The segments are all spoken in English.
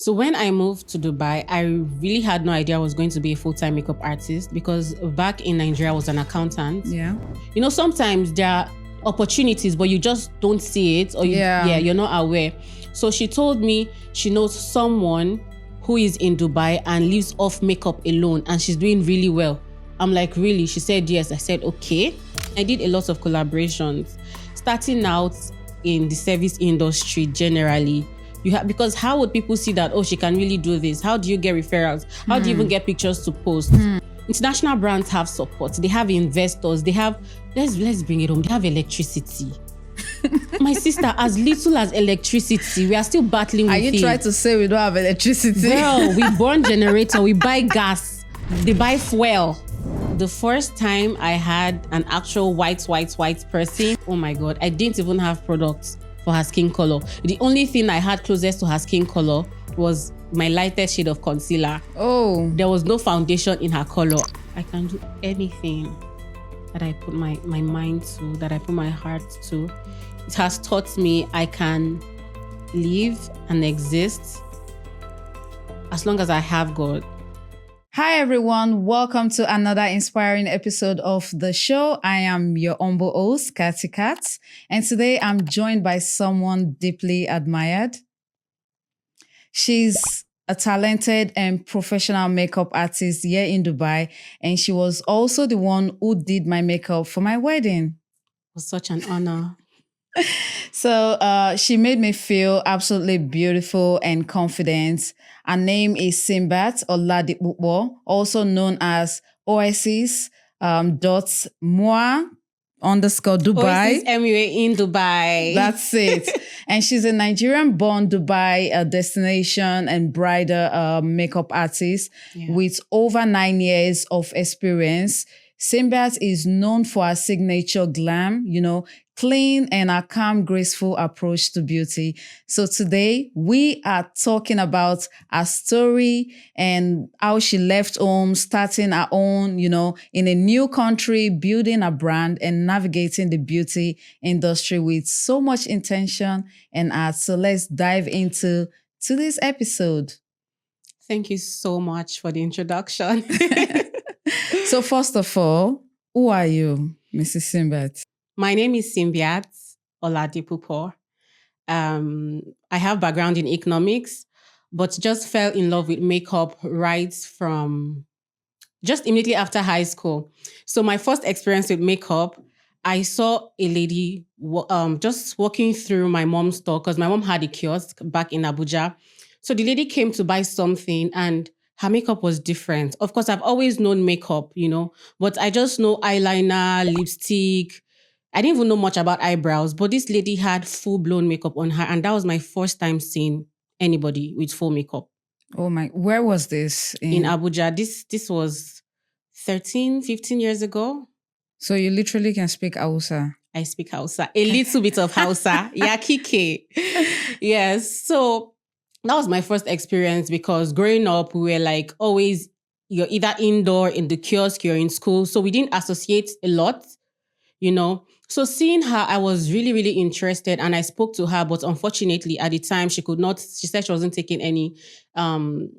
So when I moved to Dubai, I really had no idea I was going to be a full-time makeup artist because back in Nigeria, I was an accountant. Yeah. You know, sometimes there are opportunities, but you just don't see it or you're not aware. So she told me she knows someone who is in Dubai and lives off makeup alone and she's doing really well. I'm like, really? She said, yes. I said, okay. I did a lot of collaborations. Starting out in the service industry generally, because how would people see that, oh, she can really do this? How do you get referrals? How do you even get pictures to post? International brands have support. They have investors. They have, let's bring it home. They have electricity. My sister, as little as electricity, we are still battling with it. Are you trying to say we don't have electricity? Girl, we burn generator, we buy gas, they buy fuel. The first time I had an actual white person, oh my God, I didn't even have products for her skin color. The only thing I had closest to her skin color was my lightest shade of concealer. Oh. There was no foundation in her color. I can do anything that I put my mind to, that I put my heart to. It has taught me I can live and exist as long as I have God. Hi everyone, welcome to another inspiring episode of the show. I am your humble host, Cathy Cat, and today I'm joined by someone deeply admired. She's a talented and professional makeup artist here in Dubai, and she was also the one who did my makeup for my wedding. It was such an honor. So she made me feel absolutely beautiful and confident. Her name is Simbiat Oladipupo, also known as Oasis .moi _Dubai. Oasis MUA in Dubai. That's it. And she's a Nigerian-born Dubai destination and bridal makeup artist with over 9 years of experience. Simbiat is known for her signature glam, clean and a calm, graceful approach to beauty. So today we are talking about her story and how she left home, starting her own, in a new country, building a brand and navigating the beauty industry with so much intention and art. So let's dive into today's episode. Thank you so much for the introduction. So first of all, who are you, Mrs. Simbiat? My name is Simbiat Oladipupo. I have background in economics, but just fell in love with makeup right from just immediately after high school. So my first experience with makeup, I saw a lady just walking through my mom's store because my mom had a kiosk back in Abuja. So the lady came to buy something and her makeup was different. Of course, I've always known makeup, but I just know eyeliner, lipstick. I didn't even know much about eyebrows, but this lady had full-blown makeup on her, and that was my first time seeing anybody with full makeup. Oh my, where was this? In Abuja. This was 13, 15 years ago. So you literally can speak Hausa? I speak Hausa. A little bit of Hausa. Yakike. Yes. So that was my first experience because growing up, we were like always, you're either indoor, in the kiosk, you're in school. So we didn't associate a lot, So seeing her, I was really, really interested and I spoke to her, but unfortunately at the time she said she wasn't taking any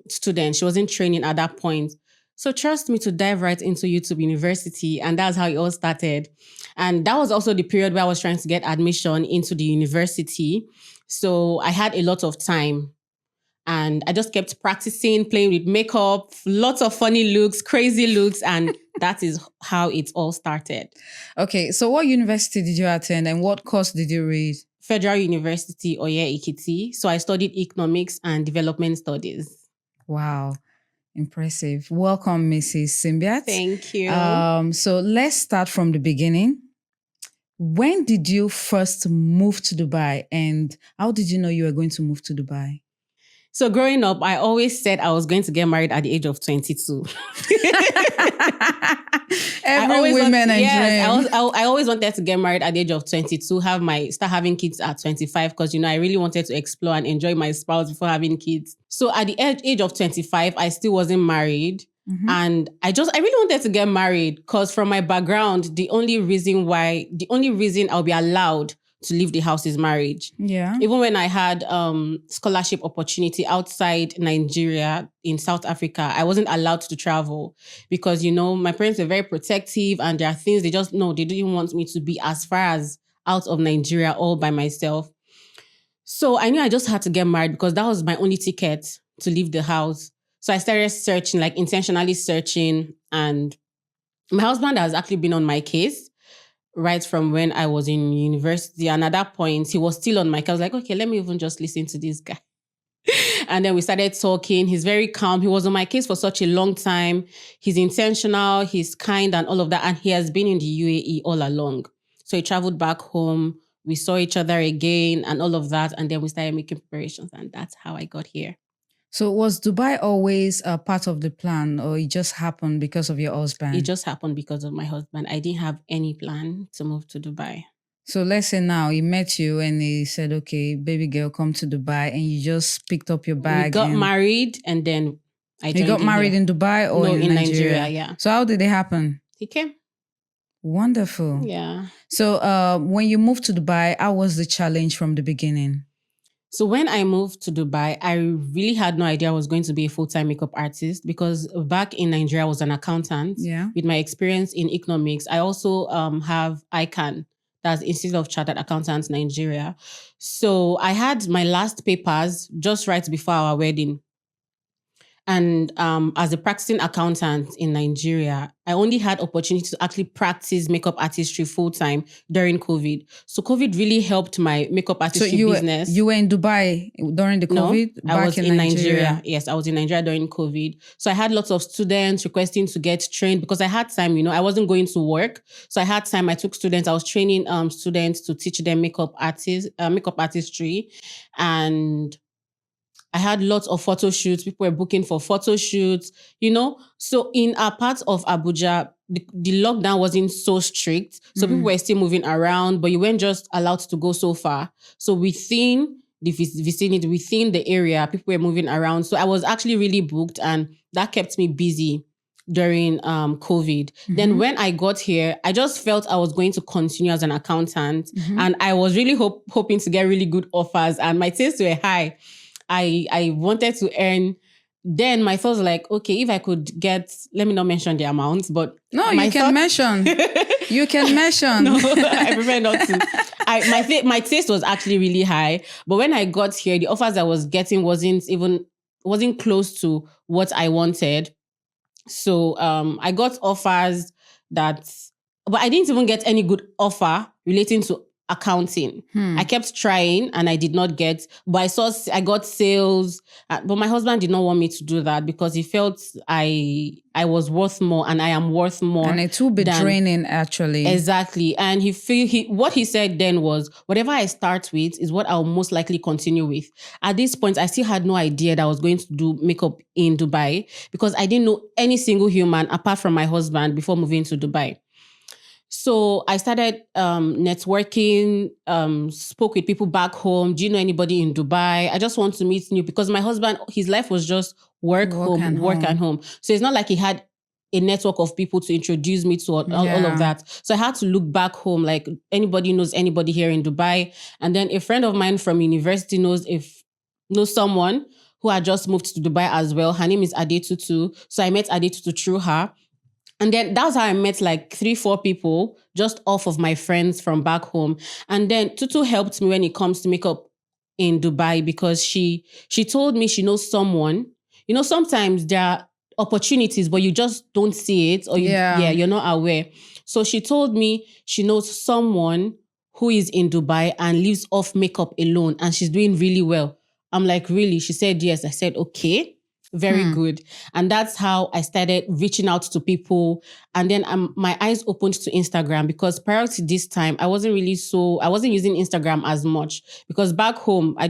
students. She wasn't training at that point. So trust me to dive right into YouTube University, and that's how it all started. And that was also the period where I was trying to get admission into the university. So I had a lot of time. And I just kept practicing, playing with makeup, lots of funny looks, crazy looks, and that is how it all started. Okay, so what university did you attend and what course did you read? Federal University, Oye Ekiti. So I studied economics and development studies. Wow, impressive. Welcome, Mrs. Simbiat. Thank you. So let's start from the beginning. When did you first move to Dubai and how did you know you were going to move to Dubai? So growing up, I always said I was going to get married at the age of 22. Every woman and dream. I always wanted to get married at the age of 22, start having kids at 25 because, I really wanted to explore and enjoy my spouse before having kids. So at the age of 25, I still wasn't married. Mm-hmm. And I really wanted to get married because from my background, the only reason I'll be allowed to leave the house is marriage. Yeah. Even when I had scholarship opportunity outside Nigeria in South Africa, I wasn't allowed to travel because, my parents were very protective and there are things they didn't want me to be as far as out of Nigeria all by myself. So I knew I just had to get married because that was my only ticket to leave the house. So I started searching, like intentionally searching, and my husband has actually been on my case right from when I was in university. And at that point, he was still on my case. I was like, okay, let me even just listen to this guy. And then we started talking. He's very calm. He was on my case for such a long time. He's intentional, he's kind and all of that. And he has been in the UAE all along. So he traveled back home. We saw each other again and all of that. And then we started making preparations. And that's how I got here. So was Dubai always a part of the plan, or it just happened because of your husband? It just happened because of my husband. I didn't have any plan to move to Dubai. So let's say now he met you and he said, okay, baby girl, come to Dubai, and you just picked up your bag. We got married and then I joined. You got married in Dubai or in Nigeria? Yeah. So how did it happen? He came. Wonderful. Yeah. So when you moved to Dubai, how was the challenge from the beginning? So when I moved to Dubai, I really had no idea I was going to be a full-time makeup artist because back in Nigeria, I was an accountant. Yeah. With my experience in economics. I also have ICANN, that's Institute of Chartered Accountants Nigeria. So I had my last papers just right before our wedding. And as a practicing accountant in Nigeria, I only had opportunity to actually practice makeup artistry full-time during COVID. So COVID really helped my makeup artistry business. You were in Dubai during the COVID? No, I was in Nigeria. Yes, I was in Nigeria during COVID. So I had lots of students requesting to get trained because I had time, I wasn't going to work. So I had time. I took students. I was training students to teach them makeup artistry. And I had lots of photo shoots. People were booking for photo shoots, So in our part of Abuja, the lockdown wasn't so strict. So people were still moving around, but you weren't just allowed to go so far. So within the vicinity, within the area, people were moving around. So I was actually really booked and that kept me busy during COVID. Then when I got here, I just felt I was going to continue as an accountant. And I was really hoping to get really good offers and my tastes were high. I wanted to earn. Then my thoughts were like, okay, if I could get, let me not mention the amount, but no, you can mention. You can mention. No, I prefer not to. My taste was actually really high, but when I got here, the offers I was getting wasn't close to what I wanted. So I got offers but I didn't even get any good offer relating to accounting. I kept trying and I did not get, but I got sales, but my husband did not want me to do that because he felt I was worth more and I am worth more. And it will be draining actually. Exactly. And what he said then was, whatever I start with is what I'll most likely continue with. At this point, I still had no idea that I was going to do makeup in Dubai because I didn't know any single human apart from my husband before moving to Dubai. So I started networking, spoke with people back home. Do you know anybody in Dubai? I just want to meet new because my husband, his life was just work and home. So it's not like he had a network of people to introduce me to all of that. So I had to look back home, like anybody knows anybody here in Dubai. And then a friend of mine from university knows someone who had just moved to Dubai as well. Her name is Adetutu. So I met Adetutu through her. And then that was how I met like 3-4 people just off of my friends from back home. And then Tutu helped me when it comes to makeup in Dubai because she told me she knows someone. Sometimes there are opportunities, but you just don't see it or you're not aware. So she told me she knows someone who is in Dubai and lives off makeup alone and she's doing really well. I'm like, really? She said, yes. I said, okay. Very good. And that's how I started reaching out to people. And then my eyes opened to Instagram because prior to this time, I wasn't using Instagram as much because back home, I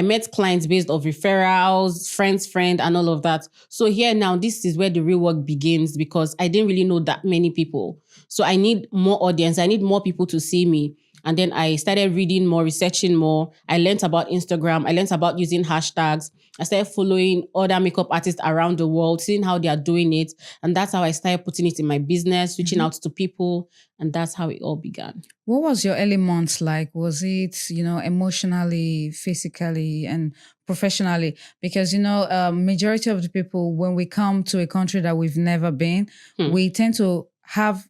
met clients based off referrals, friend, and all of that. So here now, this is where the real work begins because I didn't really know that many people. So I need more audience. I need more people to see me. And then I started reading more, researching more. I learned about Instagram. I learned about using hashtags. I started following other makeup artists around the world, seeing how they are doing it. And that's how I started putting it in my business, reaching out to people. And that's how it all began. What was your early months like? Was it, emotionally, physically, and professionally? Because, majority of the people, when we come to a country that we've never been, we tend to have,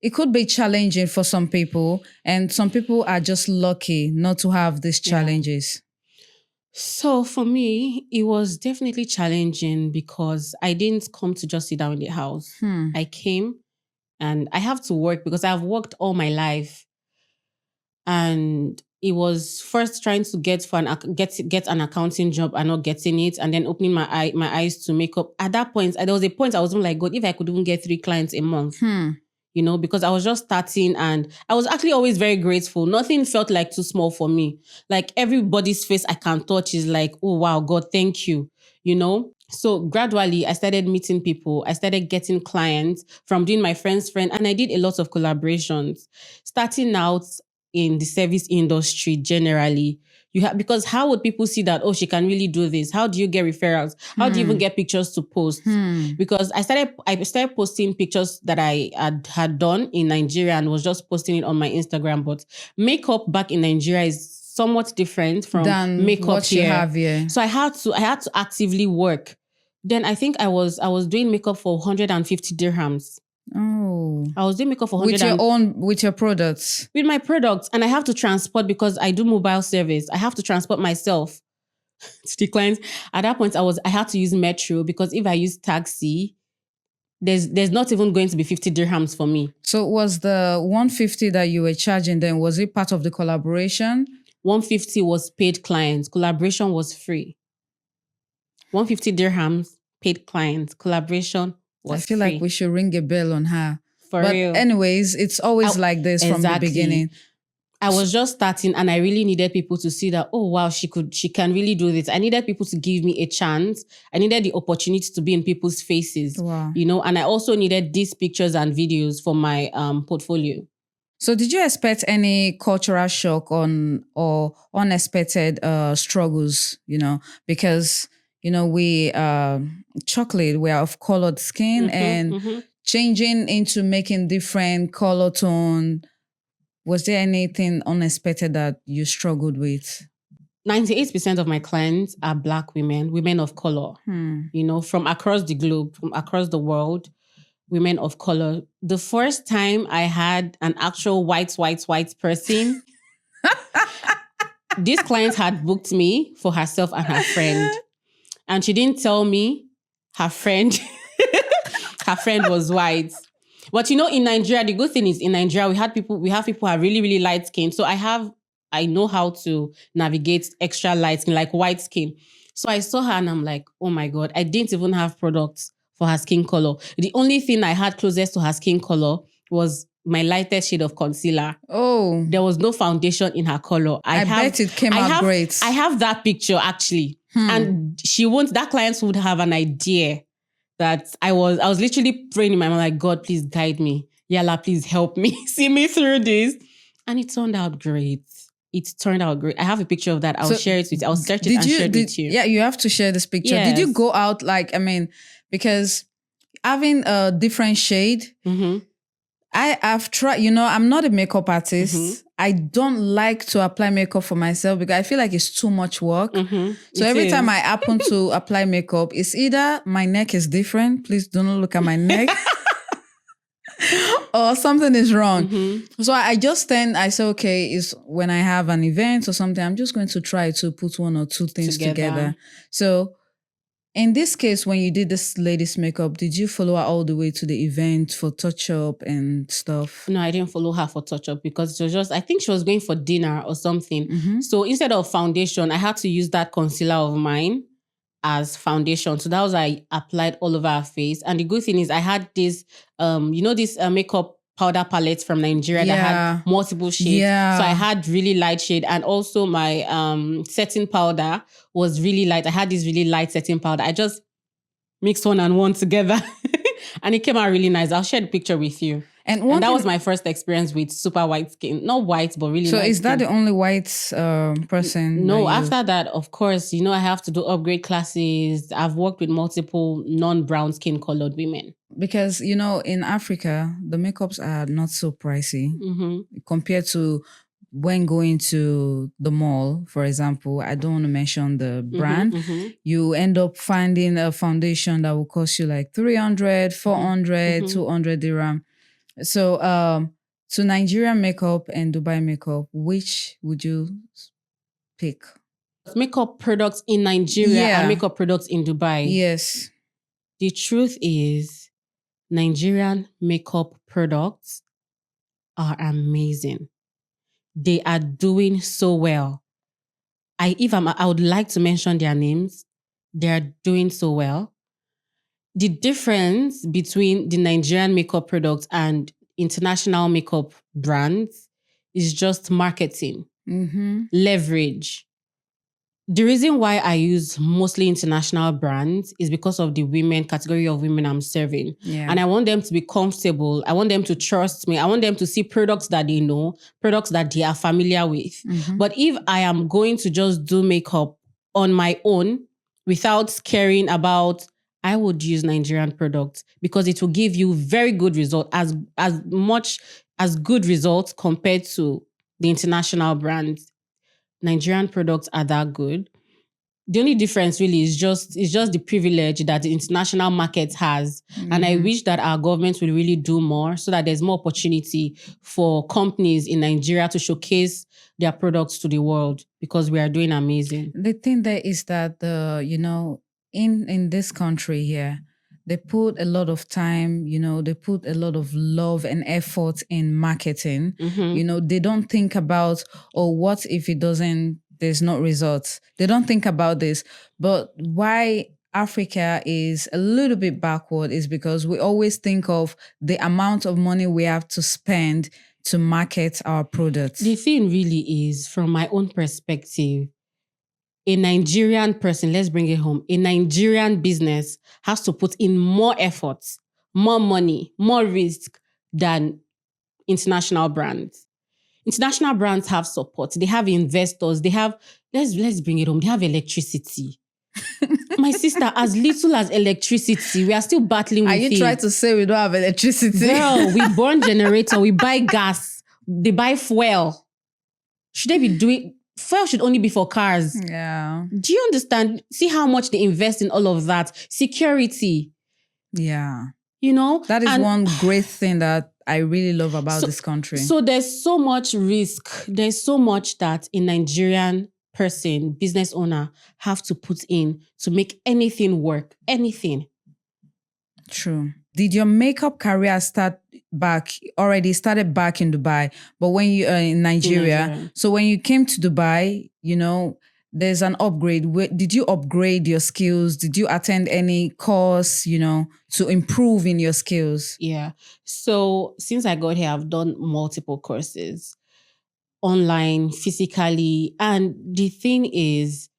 it could be challenging for some people, and some people are just lucky not to have these challenges. So for me, it was definitely challenging because I didn't come to just sit down in the house. I came and I have to work because I've worked all my life. And it was first trying to get an accounting job and not getting it, and then opening my eyes to makeup. At that point, there was a point I was like, God, if I could even get 3 clients a month. Because I was just starting and I was actually always very grateful. Nothing felt like too small for me. Like everybody's face I can touch is like, oh, wow, God, thank you, So gradually I started meeting people. I started getting clients from doing my friend's friend. And I did a lot of collaborations. Starting out in the service industry generally, because how would people see that, oh, she can really do this? How do you get referrals? How do you even get pictures to post? Because I started posting pictures that I had done in Nigeria and was just posting it on my Instagram. But makeup back in Nigeria is somewhat different from than makeup what here. You have here. So I had to actively work. Then I think I was doing makeup for 150 dirhams. Oh, I was doing makeup for 100 with your products, with my products, and I have to transport because I do mobile service. I have to transport myself to the clients. At that point, I had to use metro because if I use taxi, there's not even going to be 50 dirhams for me. So was the 150 that you were charging then, was it part of the collaboration? 150 was paid clients. Collaboration was free. 150 dirhams, paid clients. Collaboration was free. I feel like we should ring a bell on her. But real. Anyways, it's always like this from the beginning. I was just starting and I really needed people to see that, oh, wow, she can really do this. I needed people to give me a chance. I needed the opportunity to be in people's faces, wow. And I also needed these pictures and videos for my portfolio. So did you expect any cultural shock or unexpected struggles, because, we chocolate, we are of colored skin and changing into making different color tone. Was there anything unexpected that you struggled with? 98% of my clients are Black women of color, from across the globe, from across the world, women of color. The first time I had an actual white person, this client had booked me for herself and her friend. And she didn't tell me her friend was white. But in Nigeria, the good thing is in Nigeria, we have people who are really, really light skin. So I know how to navigate extra light skin, like white skin. So I saw her and I'm like, oh my God, I didn't even have products for her skin color. The only thing I had closest to her skin color was my lightest shade of concealer. Oh. There was no foundation in her color. I bet it came out great. I have that picture actually. And that client would have an idea that I was literally praying in my mind, like, God, please guide me. Yalla, please help me. See me through this. And it turned out great. I have a picture of that. I'll share it with you. I'll search it and share it with you. Yeah, you have to share this picture. Yes. Did you go out because having a different shade, I've tried, I'm not a makeup artist. I don't like to apply makeup for myself because I feel like it's too much work. So every time I happen to apply makeup, it's either my neck is different. Please don't look at my neck. Or something is wrong. So I say, okay, it's when I have an event or something, I'm just going to try to put one or two things together. So in this case, when you did this lady's makeup, did you follow her all the way to the event for touch-up and stuff? No, I didn't follow her for touch-up because it was just, I think she was going for dinner or something. So instead of foundation, I had to use that concealer of mine as foundation. So that was I applied all over her face. And the good thing is I had this, this makeup powder palette from Nigeria that had multiple shades. Yeah. So I had really light shade. And also my setting powder was really light. I had this really light setting powder. I just mixed one and one together. And it came out really nice. I'll share the picture with you. And And that was my first experience with super white skin. Not white, but really So light is that skin. the only white person? No, after that, of course, I have to do upgrade classes. I've worked with multiple non-brown skin colored women. Because, in Africa, the makeups are not so pricey compared to when going to the mall, for example. I don't want to mention the brand. You end up finding a foundation that will cost you like 300, 400, 200 dirham. So, to Nigerian makeup and Dubai makeup, which would you pick? Makeup products in Nigeria and makeup products in Dubai. Yes. The truth is, Nigerian makeup products are amazing. They are doing so well. I would like to mention their names. They are doing so well. The difference between the Nigerian makeup products and international makeup brands is just marketing, leverage. The reason why I use mostly international brands is because of the category of women I'm serving. Yeah. And I want them to be comfortable. I want them to trust me. I want them to see products that they know, products that they are familiar with. But if I am going to just do makeup on my own without caring about, I would use Nigerian products because it will give you very good results, as much as good results compared to the international brands. Nigerian products are that good. The only difference really is just the privilege that the international market has. And I wish that our government will really do more so that there's more opportunity for companies in Nigeria to showcase their products to the world because we are doing amazing. The thing there is that in this country here, they put a lot of time, they put a lot of love and effort in marketing. They don't think about, what if there's no results. They don't think about this. But why Africa is a little bit backward is because we always think of the amount of money we have to spend to market our products. The thing really is, from my own perspective, a Nigerian person, let's bring it home, a Nigerian business has to put in more effort, more money, more risk than international brands. International brands have support. They have investors. They have, let's bring it home, they have electricity. My sister, as little as electricity, we are still battling with it. Are you trying to say we don't have electricity? Girl, we burn generator, we buy gas, they buy fuel. Should they be doing... Fuel should only be for cars. Yeah. Do you understand? See how much they invest in all of that. Security. Yeah. That is one great thing that I really love about this country. So there's so much risk. There's so much that a Nigerian person, business owner, have to put in to make anything work. Anything. True. Did your makeup career started back in Dubai, but when you are in Nigeria, so when you came to Dubai, there's an upgrade. Did you upgrade your skills? Did you attend any course, to improve in your skills? Yeah. So since I got here, I've done multiple courses, online, physically. And the thing is,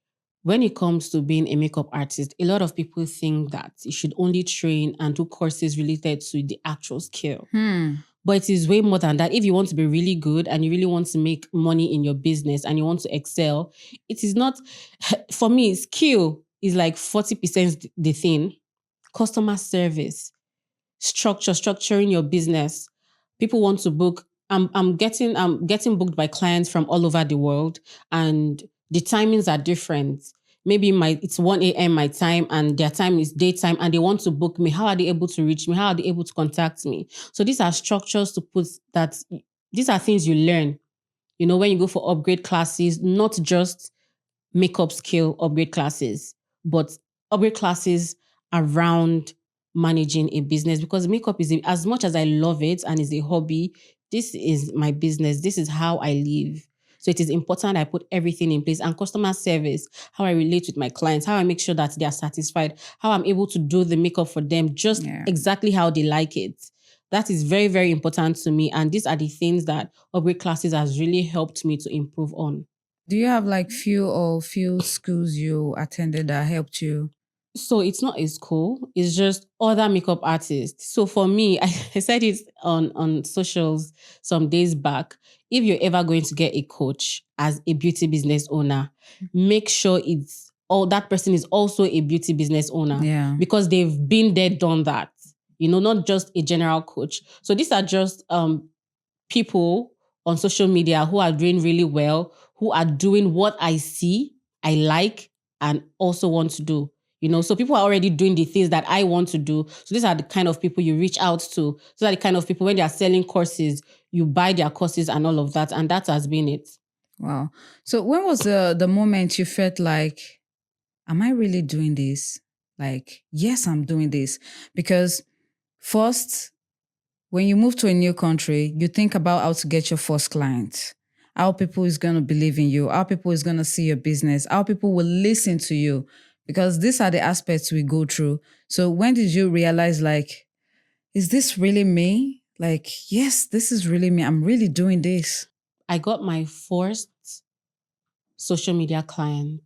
when it comes to being a makeup artist, a lot of people think that you should only train and do courses related to the actual skill. But it is way more than that. If you want to be really good and you really want to make money in your business and you want to excel, it is not, for me, skill is like 40% the thing. Customer service, structuring your business. People want to book. I'm getting booked by clients from all over the world, and the timings are different. Maybe it's 1 a.m. my time and their time is daytime and they want to book me. How are they able to reach me? How are they able to contact me? So these are structures to put that, these are things you learn, when you go for upgrade classes, not just makeup skill upgrade classes, but upgrade classes around managing a business, because makeup is, as much as I love it and is a hobby, this is my business. This is how I live. So it is important I put everything in place, and customer service, how I relate with my clients, how I make sure that they are satisfied, how I'm able to do the makeup for them just exactly how they like it. That is very, very important to me. And these are the things that upgrade classes has really helped me to improve on. Do you have few schools you attended that helped you? So it's not a school, it's just other makeup artists. So for me, I said it on socials some days back. If you're ever going to get a coach as a beauty business owner, make sure that person is also a beauty business owner. Yeah. Because they've been there, done that. Not just a general coach. So these are just people on social media who are doing really well, who are doing what I see, I like, and also want to do. So people are already doing the things that I want to do. So these are the kind of people you reach out to. These are the kind of people, when they are selling courses, you buy their courses and all of that. And that has been it. Wow. So when was the moment you felt like, am I really doing this? Like, yes, I'm doing this. Because first, when you move to a new country, you think about how to get your first client, how people is going to believe in you, how people is going to see your business, how people will listen to you, because these are the aspects we go through. So when did you realize, like, is this really me? Like, yes, this is really me. I'm really doing this. I got my first social media client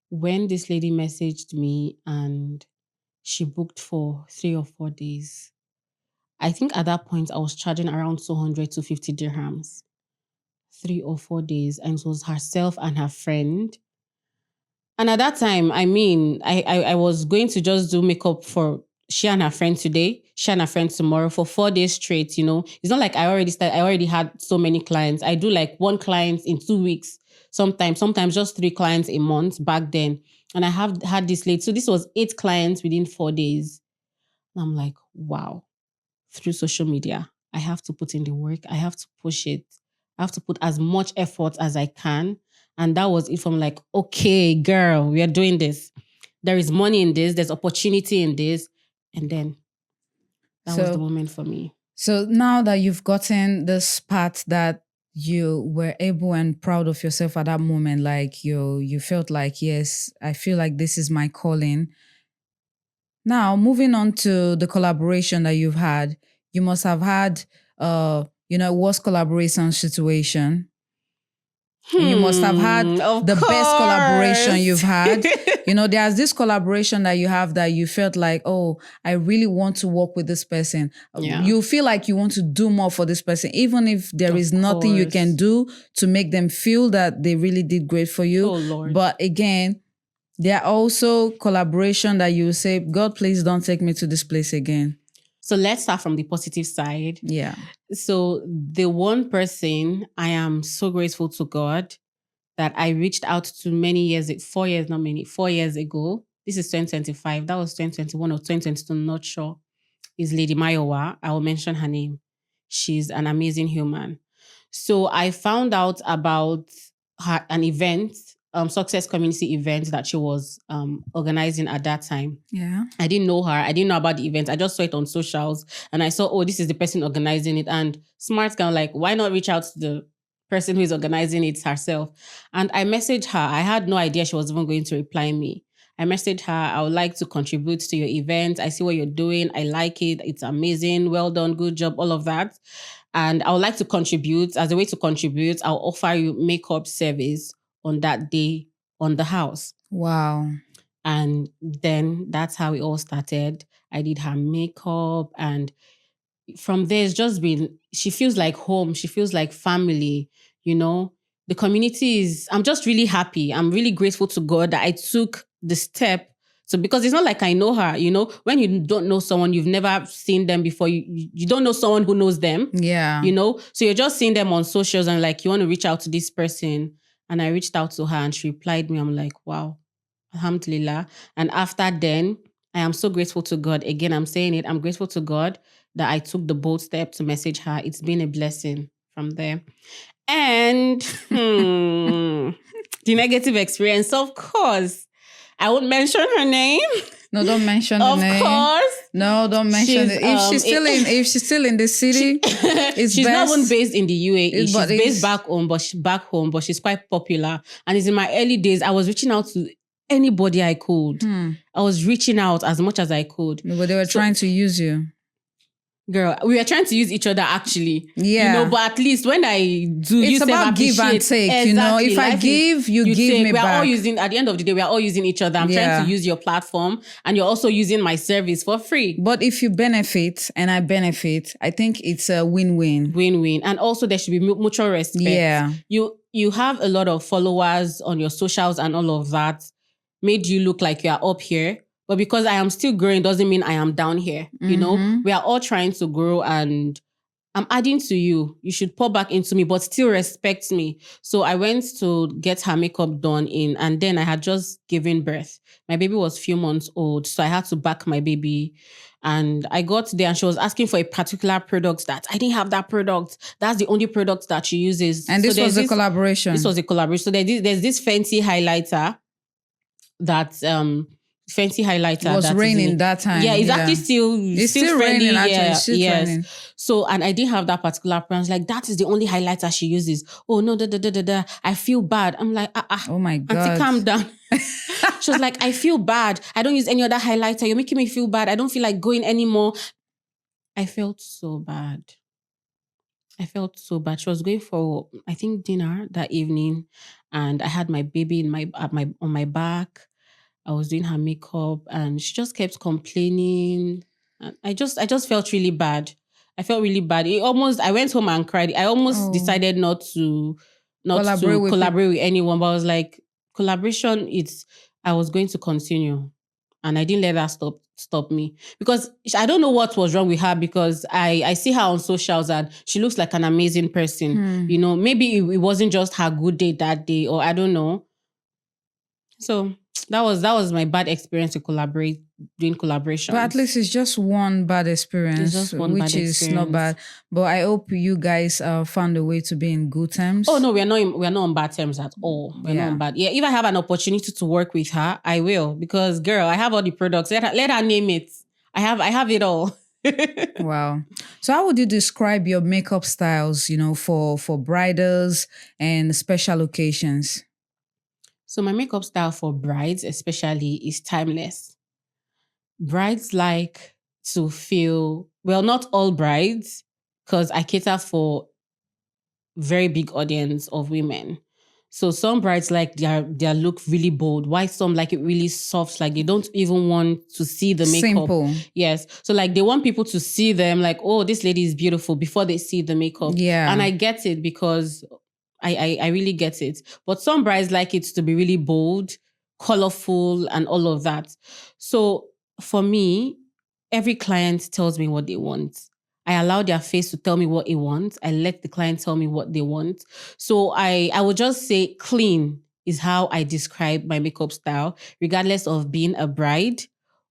when this lady messaged me and she booked for 3 or 4 days. I think at that point I was charging around 200 to 50 dirhams. 3 or 4 days, and it was herself and her friend. And at that time, I was going to just do makeup for she and her friend today, she and her friend tomorrow for 4 days straight. It's not like I already had so many clients. I do like 1 client in 2 weeks, sometimes just 3 clients a month back then. And I have had this late. So this was 8 clients within 4 days. And I'm like, wow, through social media, I have to put in the work. I have to push it. I have to put as much effort as I can. And that was it from like, okay, girl, we are doing this. There is money in this. There's opportunity in this. And then that was the moment for me. So now that you've gotten this part that you were able and proud of yourself at that moment, like you felt like, yes, I feel like this is my calling. Now, moving on to the collaboration that you've had, you must have had, worst collaboration situation. You must have had the best collaboration you've had. There's this collaboration that you have that you felt like, oh, I really want to work with this person. Yeah. You feel like you want to do more for this person, even if there is nothing you can do to make them feel that they really did great for you. Oh, Lord. But again, there are also collaboration that you say, God, please don't take me to this place again. So let's start from the positive side. Yeah. So the one person, I am so grateful to God that I reached out to 4 years ago. This is 2025. That was 2021 or 2022, I'm not sure. Is Lady Mayowa. I will mention her name. She's an amazing human. So I found out about an event, success community event that she was organizing at that time. Yeah. I didn't know her. I didn't know about the event. I just saw it on socials and I saw, oh, this is the person organizing it. And smart kind of like, why not reach out to the person who is organizing it herself? And I messaged her. I had no idea she was even going to reply me. I messaged her, I would like to contribute to your event. I see what you're doing. I like it. It's amazing. Well done. Good job. All of that. And I would like to contribute. As a way to contribute, I'll offer you makeup service on that day on the house. Wow. And then that's how it all started. I did her makeup, and from there it's just been, she feels like home. She feels like family, The community I'm just really happy. I'm really grateful to God that I took the step. So because it's not like I know her, when you don't know someone, you've never seen them before, you don't know someone who knows them. Yeah. So you're just seeing them on socials and like, you want to reach out to this person. And I reached out to her and she replied me. I'm like, wow, alhamdulillah. And after then, I am so grateful to God. Again, I'm saying it. I'm grateful to God that I took the bold step to message her. It's been a blessing from there. And the negative experience, of course, I won't mention her name. No, don't mention the name. Of course. No, don't mention it. If she's still in the city, it's she's best. not even based in the UAE. She's based back home, but she's quite popular. And it's in my early days. I was reaching out to anybody I could. I was reaching out as much as I could. But they were trying to use you. Girl, we were trying to use each other actually. Yeah. But at least when I do, it's about give and take, exactly. If I give, you give me we are back. all using, at the end of the day, we are all using each other. I'm trying to use your platform and you're also using my service for free. But if you benefit and I benefit, I think it's a win-win. Win-win. And also there should be mutual respect. Yeah. You have a lot of followers on your socials and all of that made you look like you are up here. But because I am still growing doesn't mean I am down here. We are all trying to grow and I'm adding to you. You should pour back into me, but still respect me. So I went to get her makeup done and then I had just given birth. My baby was a few months old. So I had to back my baby. And I got there and she was asking for a particular product that I didn't have that product. That's the only product that she uses. And this was a collaboration. This was a collaboration. So there's this fancy highlighter that fancy highlighter. It was raining that time. Yeah, it's actually still raining. Yes. Raining. So, and I didn't have that particular brand. Like, that is the only highlighter she uses. Oh, no, I feel bad. I'm like, oh my God. Auntie, calm down. She was like, I feel bad. I don't use any other highlighter. You're making me feel bad. I don't feel like going anymore. I felt so bad. She was going for, I think, dinner that evening. And I had my baby on my back. I was doing her makeup and she just kept complaining. And I just felt really bad. I felt really bad. I went home and cried. I almost decided not to collaborate with anyone. But I was like, collaboration, I was going to continue. And I didn't let that stop me. Because I don't know what was wrong with her because I see her on socials and she looks like an amazing person. Maybe it wasn't just her good day that day or I don't know. So that was my bad experience to doing collaboration. But at least it's just one bad experience, which is not bad. But I hope you guys found a way to be in good terms. Oh no, we're not on bad terms at all. We're not on bad. Yeah, if I have an opportunity to work with her, I will because girl, I have all the products. Let her name it. I have it all. Wow. So how would you describe your makeup styles, for bridals and special occasions? So my makeup style for brides especially is timeless. Brides like to feel, well, not all brides, because I cater for very big audience of women. So some brides like their look really bold, while some like it really soft, like they don't even want to see the makeup. Simple. Yes. So like they want people to see them like, oh, this lady is beautiful before they see the makeup. Yeah. And I get it because I really get it. But some brides like it to be really bold, colorful, and all of that. So for me, every client tells me what they want. I allow their face to tell me what they want. I let the client tell me what they want. So I would just say clean is how I describe my makeup style, regardless of being a bride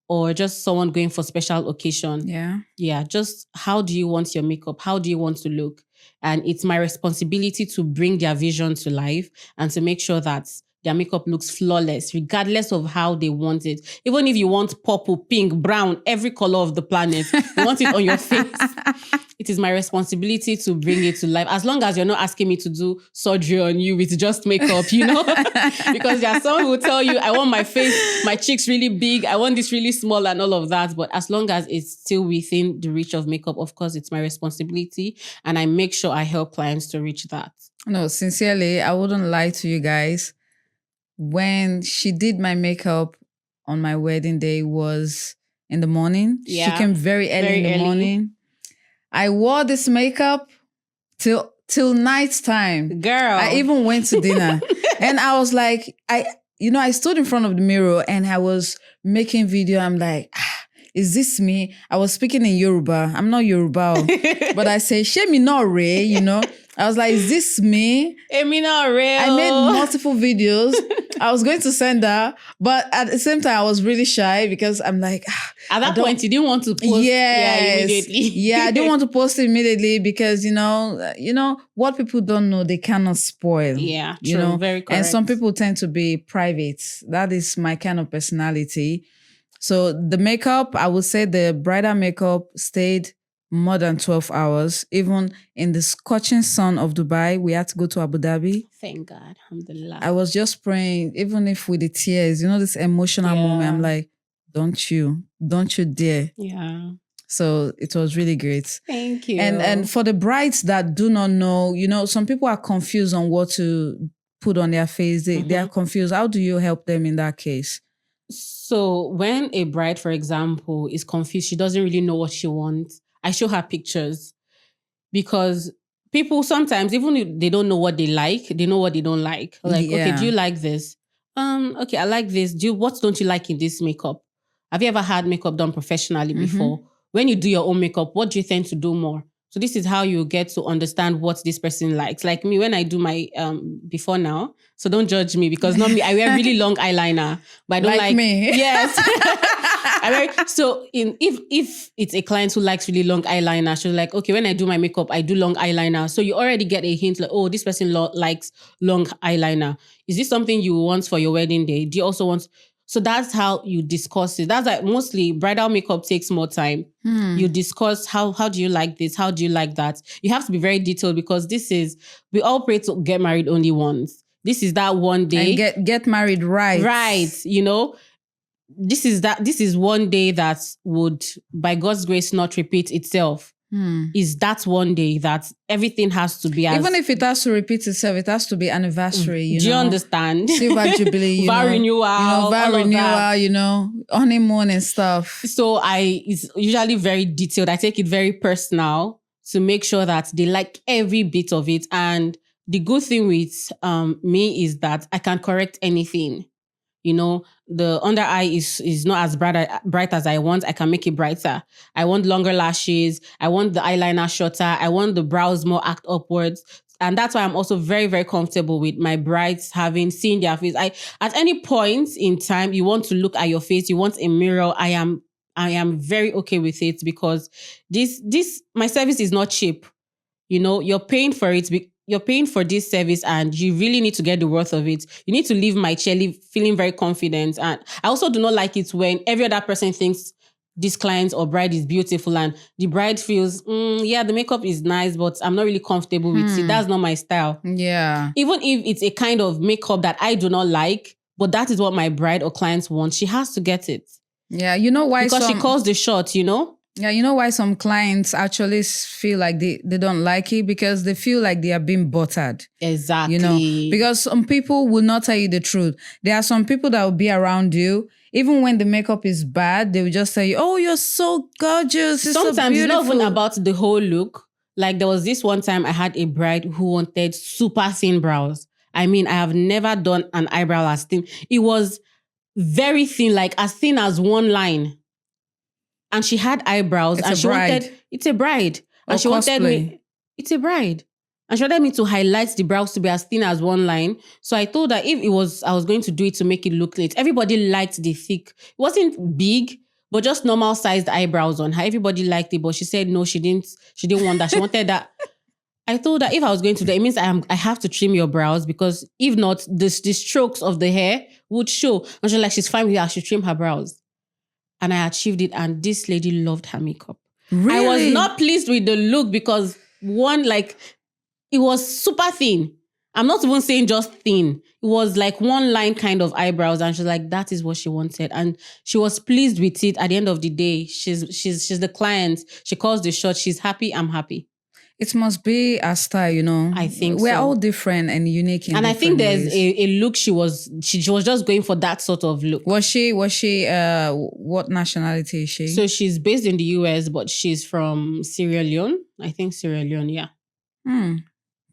or just someone going for special occasion. Yeah. Yeah. Just how do you want your makeup? How do you want to look? And it's my responsibility to bring their vision to life and to make sure that their makeup looks flawless, regardless of how they want it. Even if you want purple, pink, brown, every color of the planet, you want it on your face. It is my responsibility to bring it to life. As long as you're not asking me to do surgery on you with just makeup, Because there are some who will tell you, I want my face, my cheeks really big. I want this really small and all of that. But as long as it's still within the reach of makeup, of course, it's my responsibility. And I make sure I help clients to reach that. No, sincerely, I wouldn't lie to you guys. When she did my makeup on my wedding day was in the morning. Yeah, she came very early in the morning. I wore this makeup till night time. Girl. I even went to dinner. And I was like, I stood in front of the mirror and I was making video. I'm like, is this me? I was speaking in Yoruba. I'm not Yoruba. But I say, Shemi not Ray, I was like, is this me? Emi not real. I made multiple videos. I was going to send her, but at the same time, I was really shy because I'm like... At that point, you didn't want to post immediately. Yeah, I didn't want to post it immediately because, what people don't know, they cannot spoil. Yeah, true, very correct. And some people tend to be private. That is my kind of personality. So the makeup, I would say the bridal makeup stayed more than 12 hours. Even in the scorching sun of Dubai, we had to go to Abu Dhabi. Thank God. Alhamdulillah. I was just praying, even if with the tears, this emotional moment, I'm like, don't you dare. Yeah. So it was really great. Thank you. And for the brides that do not know, some people are confused on what to put on their face. They are confused. How do you help them in that case? So when a bride, for example, is confused, she doesn't really know what she wants, I show her pictures. Because people sometimes, even if they don't know what they like, they know what they don't like. Like, okay, do you like this? Okay, I like this. What don't you like in this makeup? Have you ever had makeup done professionally before? When you do your own makeup, what do you tend to do more? So this is how you get to understand what this person likes. Like me, when I do my before now, so don't judge me because normally I wear really long eyeliner, but I don't like me. Yes. So if it's a client who likes really long eyeliner, she's like, okay, when I do my makeup, I do long eyeliner. So you already get a hint like, oh, this person likes long eyeliner. Is this something you want for your wedding day? Do you also want? So that's how you discuss it. That's like mostly bridal makeup takes more time. You discuss how do you like this? How do you like that? You have to be very detailed because we all pray to get married only once. This is that one day. And get married right. Right. This is one day that would, by God's grace, not repeat itself. Is that one day that everything has to be even if it has to repeat itself, it has to be anniversary. Do you understand? Silver jubilee, vow renewal, honeymoon and stuff. So it's usually very detailed. I take it very personal to make sure that they like every bit of it. And the good thing with me is that I can correct anything. The under eye is not as bright as I want. I can make it brighter. I want longer lashes. I want the eyeliner shorter. I want the brows more arched upwards. And that's why I'm also very, very comfortable with my brides having seen their face. At any point in time, you want to look at your face, you want a mirror. I am very okay with it because my service is not cheap. You're paying for it. You're paying for this service and you really need to get the worth of it. You need to leave my chair feeling very confident. And I also do not like it when every other person thinks this client or bride is beautiful and the bride feels, the makeup is nice, but I'm not really comfortable with it. That's not my style. Yeah. Even if it's a kind of makeup that I do not like, but that is what my bride or clients want, she has to get it. Yeah, you know why? Because she calls the shot, Yeah, you know why some clients actually feel like they don't like it? Because they feel like they are being buttered. Exactly. Because some people will not tell you the truth. There are some people that will be around you. Even when the makeup is bad, they will just tell you, oh, you're so gorgeous. It's Sometimes so beautiful. it's not even about the whole look. Like there was this one time I had a bride who wanted super thin brows. I mean, I have never done an eyebrow as thin. It was very thin, like as thin as one line. And she had eyebrows it's a bride. It's a bride. And she wanted me, it's a bride. And she wanted me to highlight the brows to be as thin as one line. So I told her I was going to do it to make it look neat. Everybody liked the thick. It wasn't big, but just normal sized eyebrows on her. Everybody liked it, but she said no, she didn't want that. She wanted that. I told her if I was going to do it, it means I have to trim your brows because if not, the strokes of the hair would show. And she's like, she's fine with it. I should trim her brows. And I achieved it. And this lady loved her makeup. Really? I was not pleased with the look because it was super thin. I'm not even saying just thin. It was like one line kind of eyebrows. And she's like, that is what she wanted. And she was pleased with it. At the end of the day, she's the client. She calls the shot. She's happy. I'm happy. It must be a style, I think we're all different and unique in and I think there's ways. a look she was just going for that sort of look. Was she what nationality is she? So she's based in the US, but she's from Sierra Leone. I think Sierra Leone, yeah.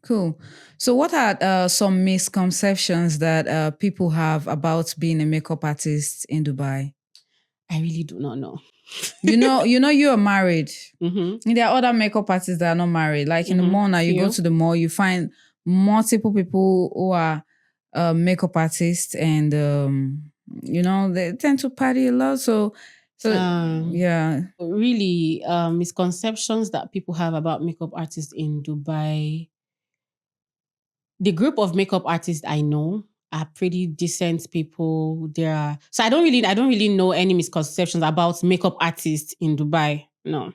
Cool. So what are some misconceptions that people have about being a makeup artist in Dubai? I really do not know. You are married. Mm-hmm. There are other makeup artists that are not married. Like in the mall now, you go to the mall, you find multiple people who are makeup artists and, they tend to party a lot. So yeah. Really, misconceptions that people have about makeup artists in Dubai. The group of makeup artists I know are pretty decent people. So I don't really know any misconceptions about makeup artists in Dubai. No.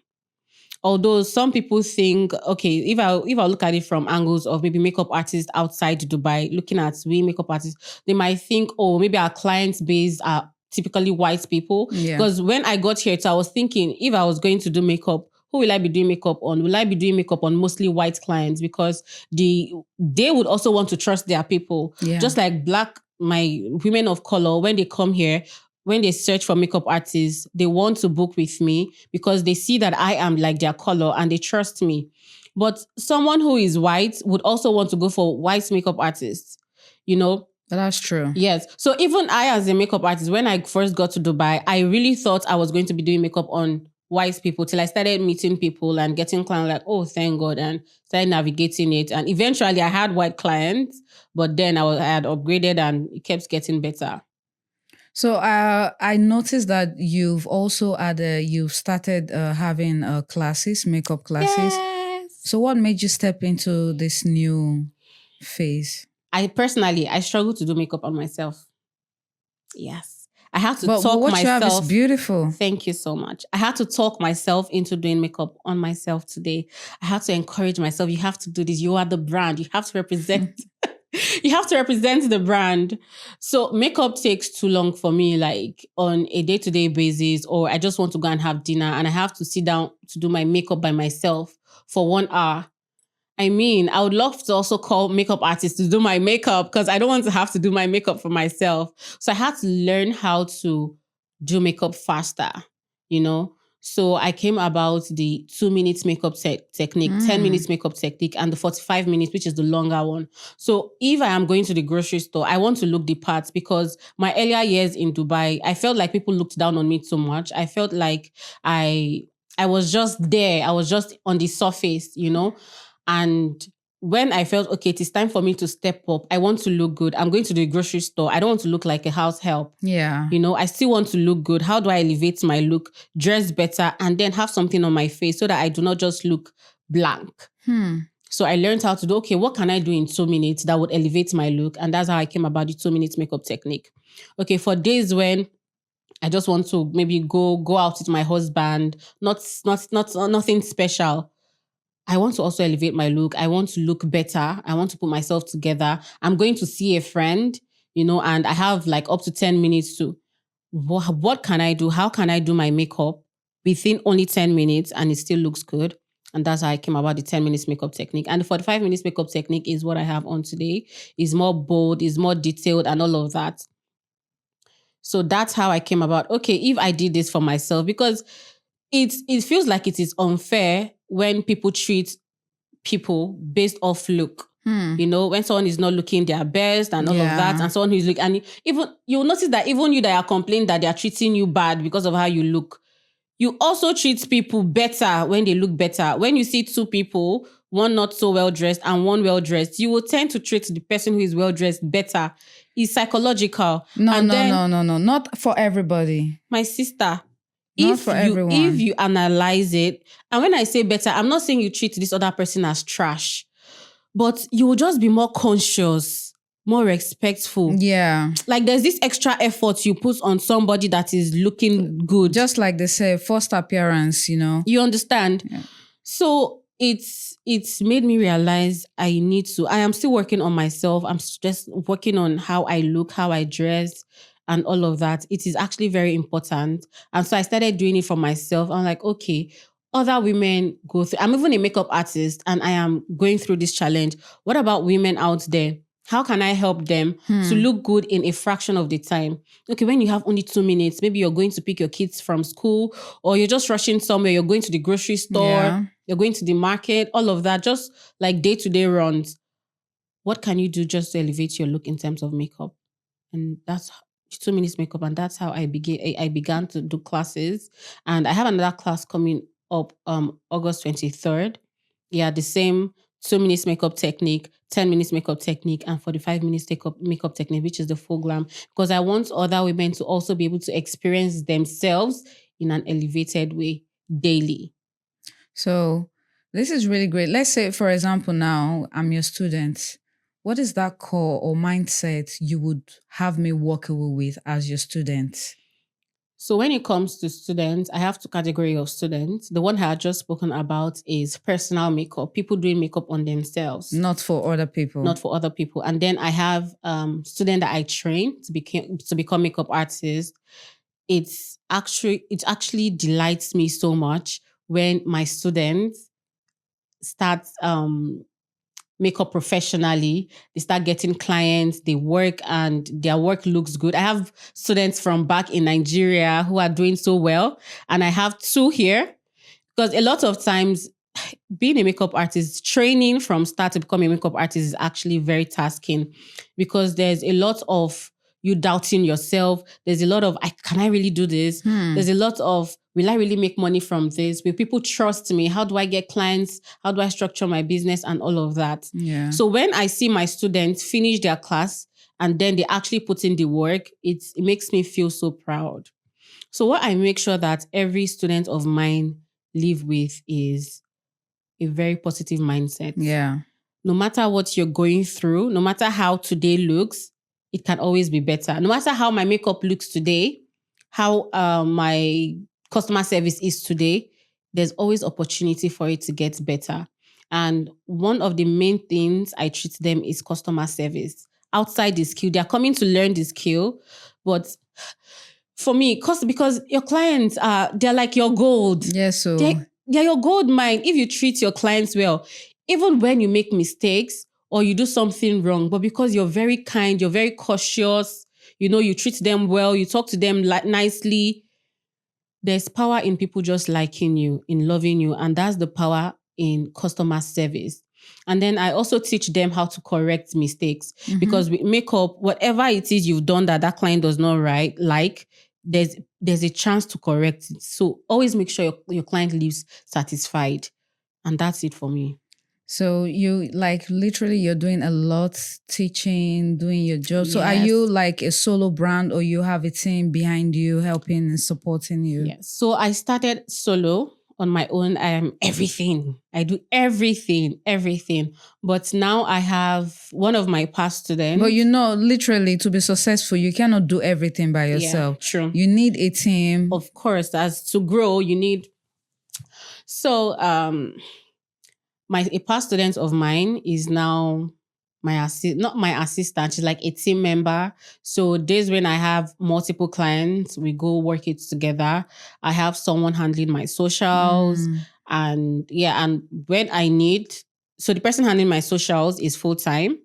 Although some people think, okay, if I look at it from angles of maybe makeup artists outside Dubai, looking at we makeup artists, they might think, oh, maybe our client base are typically white people. Yeah. Because when I got here, I was thinking, if I was going to do makeup, who will I be doing makeup on? Will I be doing makeup on mostly white clients? Because they would also want to trust their people. Yeah. Just like my women of color, when they come here, when they search for makeup artists, they want to book with me because they see that I am like their color and they trust me. But someone who is white would also want to go for white makeup artists, you know? That's true. Yes. So even I, as a makeup artist, when I first got to Dubai, I really thought I was going to be doing makeup on white people till I started meeting people and getting clients like, oh, thank God, and started navigating it. And eventually I had white clients, but then I had upgraded and it kept getting better. So I noticed that you've also you've started having classes, makeup classes. Yes. So what made you step into this new phase? I struggle to do makeup on myself. Yes. I have to talk what myself. You have is beautiful. Thank you so much. I had to talk myself into doing makeup on myself today. I had to encourage myself. You have to do this. You are the brand. You have to represent. You have to represent the brand. So makeup takes too long for me, like on a day-to-day basis, or I just want to go and have dinner and I have to sit down to do my makeup by myself for 1 hour. I mean, I would love to also call makeup artists to do my makeup because I don't want to have to do my makeup for myself. So I had to learn how to do makeup faster, you know? So I came about the 2 minutes makeup technique, 10 minutes makeup technique, and the 45 minutes, which is the longer one. So if I am going to the grocery store, I want to look the parts because my earlier years in Dubai, I felt like people looked down on me too much. I felt like I was just there. I was just on the surface, you know? And when I felt, okay, it is time for me to step up, I want to look good. I'm going to the grocery store. I don't want to look like a house help. Yeah. You know, I still want to look good. How do I elevate my look, dress better, and then have something on my face so that I do not just look blank? So I learned how to do, okay, what can I do in 2 minutes that would elevate my look? And that's how I came about the 2 minutes makeup technique. Okay, for days when I just want to maybe go out with my husband, nothing special. I want to also elevate my look. I want to look better. I want to put myself together. I'm going to see a friend, you know, and I have like up to 10 minutes to, what can I do? How can I do my makeup within only 10 minutes and it still looks good? And that's how I came about the 10 minutes makeup technique. And the 45 minutes makeup technique is what I have on today. It's more bold, it's more detailed and all of that. So that's how I came about, okay, if I did this for myself, because it feels like it is unfair when people treat people based off look. You know, when someone is not looking their best and all of that, and someone who's looking, and even you'll notice that even you that are complaining that they are treating you bad because of how you look, you also treat people better when they look better. When you see two people, one not so well dressed and one well dressed, you will tend to treat the person who is well dressed better. It's psychological. No, not for everybody. My sister. Not for everyone. If you analyze it, and when I say better, I'm not saying you treat this other person as trash, but you will just be more conscious, more respectful. Yeah. Like there's this extra effort you put on somebody that is looking good. Just like they say, first appearance, you know. You understand? Yeah. So it's made me realize I am still working on myself. I'm just working on how I look, how I dress, and all of that. It is actually very important. And so I started doing it for myself. I'm like, okay, other women go through. I'm even a makeup artist and I am going through this challenge. What about women out there? How can I help them to look good in a fraction of the time? Okay, when you have only 2 minutes, maybe you're going to pick your kids from school or you're just rushing somewhere, you're going to the grocery store, you're going to the market, all of that, just like day-to-day runs. What can you do just to elevate your look in terms of makeup? And that's 2 minutes makeup. And that's how I began to do classes. And I have another class coming up August 23rd. Yeah, the same 2 minutes makeup technique, 10 minutes makeup technique, and 45 minutes makeup technique, which is the full glam. Because I want other women to also be able to experience themselves in an elevated way daily. So this is really great. Let's say, for example, now I'm your student. What is that core or mindset you would have me walk away with as your student? So when it comes to students, I have two categories of students. The one I had just spoken about is personal makeup, people doing makeup on themselves, Not for other people. not for other people. And then I have student that I train to become makeup artists. It actually delights me so much when my students start makeup professionally. They start getting clients, they work and their work looks good. I have students from back in Nigeria who are doing so well. And I have two here because a lot of times being a makeup artist, training from start to become a makeup artist is actually very tasking because there's a lot of you doubting yourself. There's a lot of, can I really do this? There's a lot of, will I really make money from this? Will people trust me? How do I get clients? How do I structure my business and all of that? Yeah. So when I see my students finish their class and then they actually put in the work, it makes me feel so proud. So what I make sure that every student of mine live with is a very positive mindset. Yeah. No matter what you're going through, no matter how today looks, it can always be better. No matter how my makeup looks today, how my customer service is today, there's always opportunity for it to get better. And one of the main things I treat them is customer service. Outside the skill, they're coming to learn the skill, but for me, because your clients they're like your gold. Yes, so They're your gold mine if you treat your clients well. Even when you make mistakes or you do something wrong, but because you're very kind, you're very cautious, you treat them well, you talk to them nicely, there's power in people just liking you, in loving you, and that's the power in customer service. And then I also teach them how to correct mistakes because with makeup, whatever it is you've done that client does not like, there's a chance to correct it. So always make sure your client leaves satisfied. And that's it for me. So you literally you're doing a lot, teaching, doing your job. So are Yes. you like a solo brand or you have a team behind you helping and supporting you? Yes. So I started solo on my own. I am everything. I do everything. But now I have one of my past students. But literally to be successful, you cannot do everything by yourself. Yeah, true. You need a team. Of course, as to grow, you need. So a past student of mine is now not my assistant. She's like a team member. So days when I have multiple clients, we go work it together. I have someone handling my socials and when I need, so the person handling my socials is full time.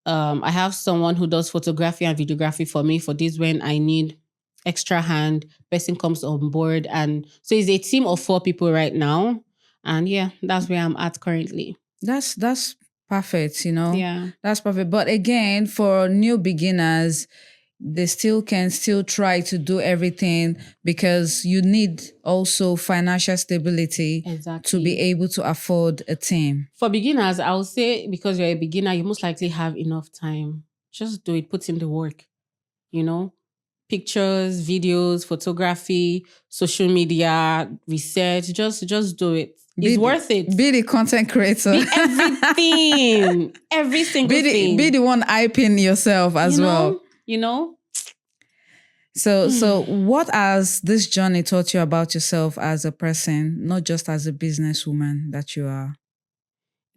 I have someone who does photography and videography for me for days when I need extra hand. Person comes on board, and so it's a team of 4 people right now. And that's where I'm at currently. That's perfect, Yeah. That's perfect. But again, for new beginners, they can still try to do everything because you need also financial stability to be able to afford a team. For beginners, I would say because you're a beginner, you most likely have enough time. Just do it, put in the work, pictures, videos, photography, social media, research, just do it. It's worth it. Be the content creator. Be everything. Every single thing. Be the one hyping yourself as well. So what has this journey taught you about yourself as a person, not just as a businesswoman that you are?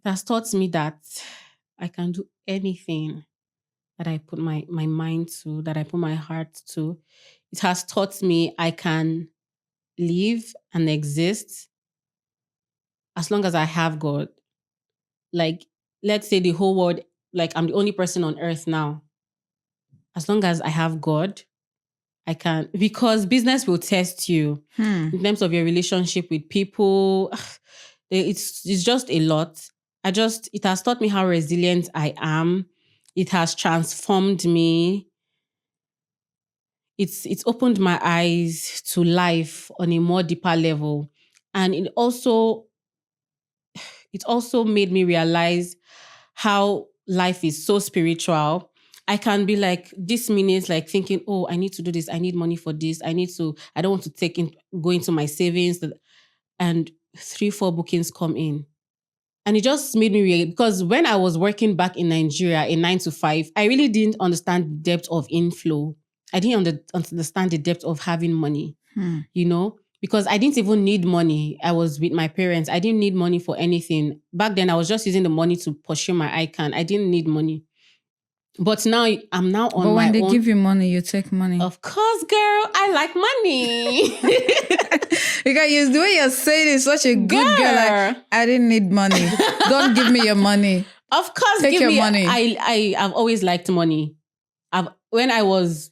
It has taught me that I can do anything that I put my mind to, that I put my heart to. It has taught me I can live and exist as long as I have God. Like, let's say the whole world, like I'm the only person on earth now. As long as I have God, I can, because business will test you in terms of your relationship with people. It's just a lot. It has taught me how resilient I am. It has transformed me. It's opened my eyes to life on a more deeper level. And it also made me realize how life is so spiritual. I can be like this minute, like thinking, oh, I need to do this. I need money for this. I don't want to go into my savings. And 3-4 bookings come in. And it just made me realize, because when I was working back in Nigeria, a 9 to 5, I really didn't understand the depth of inflow. I didn't understand the depth of having money, because I didn't even need money. I was with my parents. I didn't need money for anything. Back then, I was just using the money to pursue my icon. I didn't need money. But now, I'm now on my own. But when they give you money, you take money. Of course, girl. I like money. Because the way you're saying is such a good girl. Like, I didn't need money. Don't give me your money. Of course, take your money. I've always liked money. When I was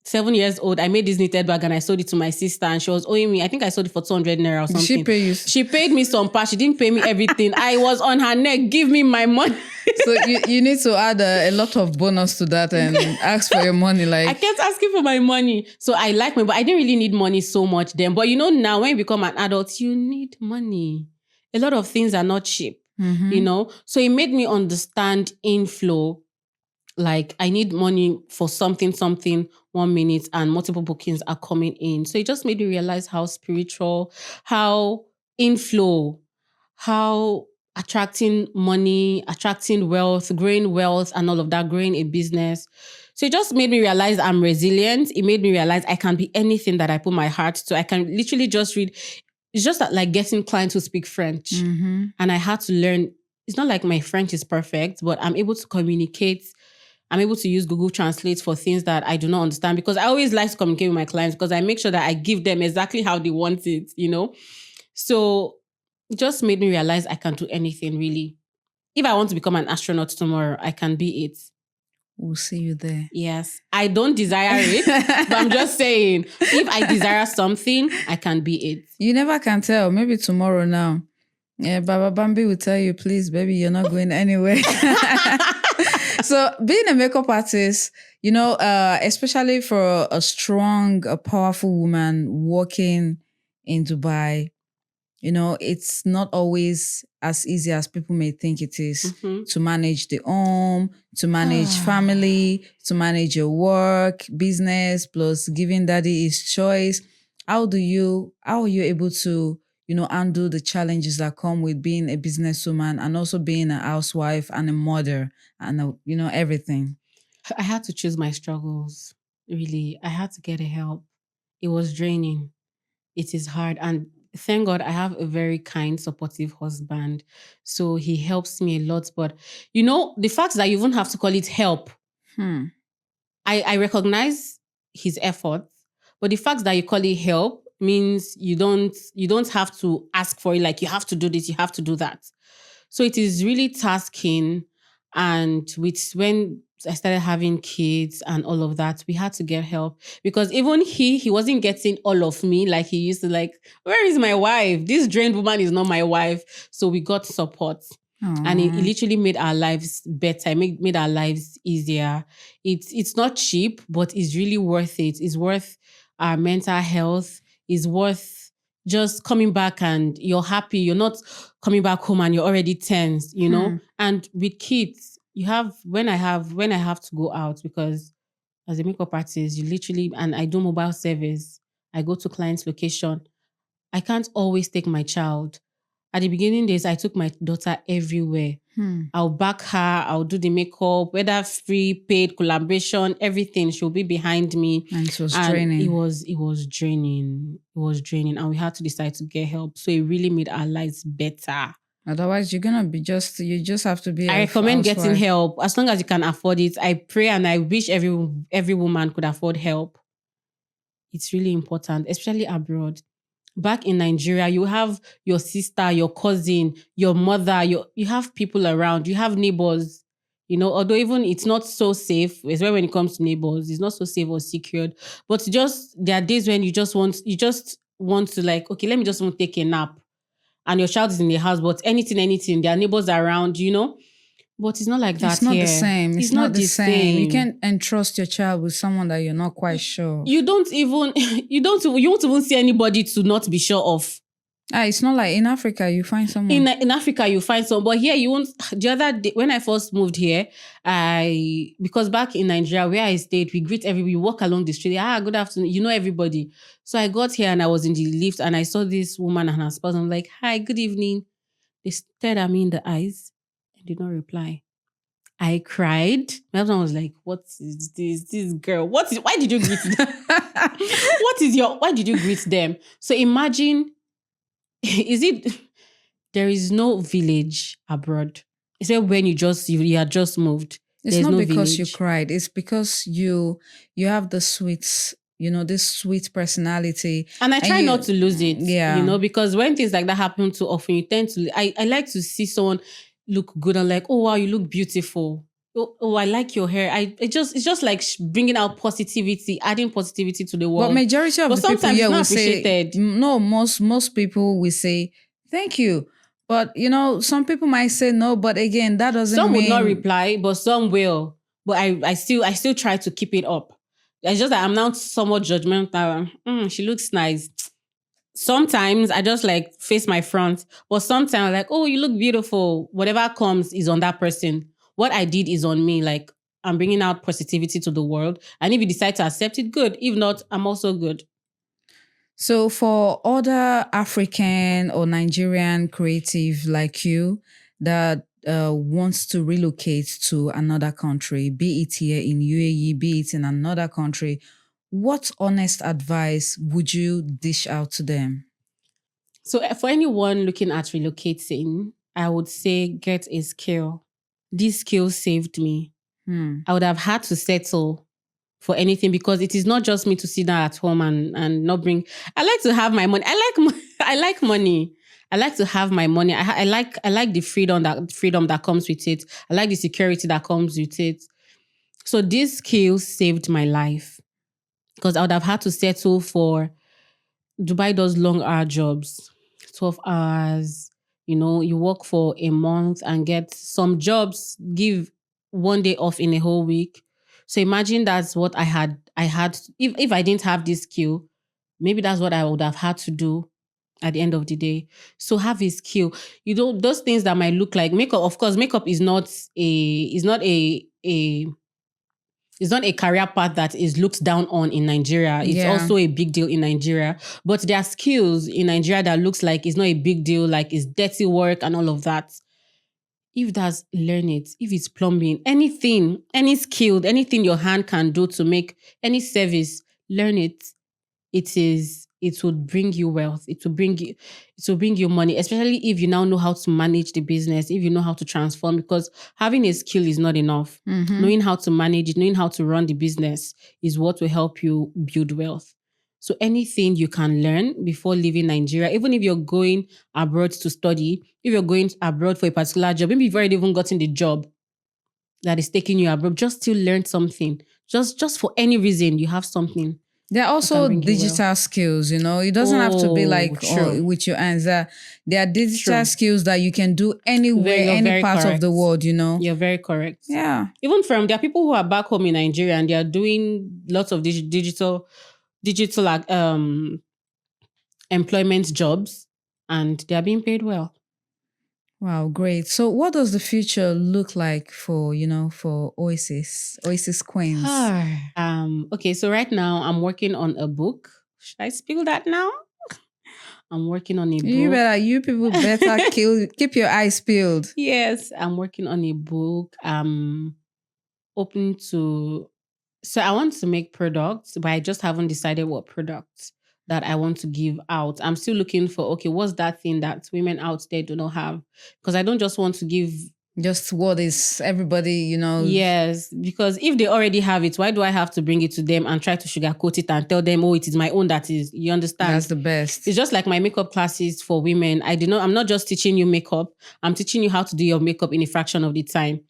7 years old, I made this knitted bag and I sold it to my sister and she was owing me. I think I sold it for 200 naira or something. Did she pay you? She paid me some part. She didn't pay me everything. I was on her neck. Give me my money. So you need to add a lot of bonus to that and ask for your money. Like, I kept asking for my money. So I like money, but I didn't really need money so much then. But now when you become an adult, you need money. A lot of things are not cheap, So it made me understand inflow. Like, I need money for something 1 minute and multiple bookings are coming in. So it just made me realize how spiritual, how inflow, how attracting money, attracting wealth, growing wealth and all of that, growing a business. So it just made me realize I'm resilient. It made me realize I can be anything that I put my heart to. I can literally just read. It's just like getting clients who speak French. And I had to learn. It's not like my French is perfect, but I'm able to communicate. I'm able to use Google Translate for things that I do not understand, because I always like to communicate with my clients because I make sure that I give them exactly how they want it, So it just made me realize I can do anything, really. If I want to become an astronaut tomorrow, I can be it. We'll see you there. Yes. I don't desire it, but I'm just saying, if I desire something, I can be it. You never can tell. Maybe tomorrow now. Yeah, Baba Bambi will tell you, please, baby, you're not going anywhere. So being a makeup artist, especially for a strong, a powerful woman working in Dubai, it's not always as easy as people may think it is to manage the home, to manage family, to manage your work, business, plus giving daddy his choice. How are you able to, undo the challenges that come with being a businesswoman and also being a housewife and a mother and, everything? I had to choose my struggles, really. I had to get help. It was draining. It is hard. And thank God I have a very kind, supportive husband. So he helps me a lot. But, the fact that you even have to call it help, I recognize his efforts. But the fact that you call it help means you don't have to ask for it, like you have to do this, you have to do that. So it is really tasking. And when I started having kids and all of that, we had to get help, because even he wasn't getting all of me like he used to. Like, where is my wife? This drained woman is not my wife. So we got support. And it literally made our lives better. It made our lives easier. It's not cheap, but it's really worth it. It's worth our mental health. It's worth just coming back and you're happy. You're not coming back home and you're already tense, And with kids, when I have to go out, because as a makeup artist, you literally, and I do mobile service, I go to client's location. I can't always take my child. At the beginning days, I took my daughter everywhere. I'll back her, I'll do the makeup, whether free, paid, collaboration, everything. She'll be behind me. And it was draining. It was draining. It was draining. And we had to decide to get help. So it really made our lives better. Otherwise, you're going to be you just have to be I recommend getting help. As long as you can afford it. I pray and I wish every woman could afford help. It's really important, especially abroad. Back in Nigeria, you have your sister, your cousin, your mother, you have people around, you have neighbors, although even it's not so safe, especially when it comes to neighbors, it's not so safe or secured. But there are days when you just want to, like, okay, let me just want to take a nap. And your child is in the house, but anything, there are neighbors around, But it's not like that. It's not here. the same. It's not the same. You can't entrust your child with someone that you're not quite sure. You won't even see anybody to not be sure of. It's not like in Africa you find someone. In Africa you find someone, but here you won't. The other day when I first moved here, because back in Nigeria where I stayed, we greet everybody. We walk along the street. Good afternoon. Everybody. So I got here and I was in the lift and I saw this woman and her spouse. I'm like, hi, good evening. They stared at me in the eyes and did not reply. I cried. My husband was like, "What is this girl? Why did you greet them? Why did you greet them?" So imagine, is it, there is no village abroad. Is it when you had just moved? It's There's not no because you village. cried. It's because you have the sweet, this sweet personality. And I try you- not to lose it, Yeah. because when things like that happen too often, you tend to, I like to see someone look good and like, oh, wow, you look beautiful. Oh, I like your hair. It's just like bringing out positivity, adding positivity to the world. But majority of But the people sometimes here it's will not say, appreciated. no, most people will say, thank you. But, some people might say no, but again, that doesn't Some mean... would not reply, but some will. But I still try to keep it up. It's just that I'm now somewhat judgmental. She looks nice. Sometimes I just like face my front, but sometimes I'm like, oh, you look beautiful. Whatever comes is on that person. What I did is on me. Like, I'm bringing out positivity to the world. And if you decide to accept it, good. If not, I'm also good. So for other African or Nigerian creative like you that wants to relocate to another country, be it here in UAE, be it in another country, what honest advice would you dish out to them? So for anyone looking at relocating, I would say get a skill. This skill saved me. I would have had to settle for anything because it is not just me to sit down at home and not bring. I like to have my money. I like money. I like to have my money. I like the freedom that comes with it. I like the security that comes with it. So this skill saved my life because I would have had to settle for. Dubai does long hour jobs, 12 hours. You work for a month and get some jobs, give one day off in a whole week. So imagine that's what I had. If I didn't have this skill, maybe that's what I would have had to do at the end of the day. So have a skill. Those things that might look like makeup. Of course, makeup is not a career path that is looked down on in Nigeria. It's Yeah. also a big deal in Nigeria. But there are skills in Nigeria that looks like it's not a big deal, like it's dirty work and all of that. If that's, learn it. If it's plumbing, anything, any skill, anything your hand can do to make any service, learn it. It would bring you wealth. It will bring you money, especially if you now know how to manage the business, if you know how to transform, because having a skill is not enough. Knowing how to manage it, knowing how to run the business is what will help you build wealth. So anything you can learn before leaving Nigeria, even if you're going abroad to study, if you're going abroad for a particular job, maybe you've already even gotten the job that is taking you abroad, just still learn something. Just for any reason, you have something. There are also bring you digital skills, It doesn't have to be like true. with your hands. There are digital True. skills that you can do anywhere, You're any very part of correct. the world, You're very correct. Yeah. Even there are people who are back home in Nigeria and they are doing lots of digital employment jobs and they are being paid well. Wow, great. So what does the future look like for Oasis Queens? Okay, so right now I'm working on a book. Should I spill that now? I'm working on a book. You people better keep your eyes peeled. Yes, I'm working on a book. I'm open to... So I want to make products, but I just haven't decided what products that I want to give out. I'm still looking for, okay, what's that thing that women out there do not have? Because I don't just want to give... Just what is everybody, Yes, because if they already have it, why do I have to bring it to them and try to sugarcoat it and tell them, oh, it is my own that is... You understand? That's the best. It's just like my makeup classes for women. I'm not just teaching you makeup. I'm teaching you how to do your makeup in a fraction of the time.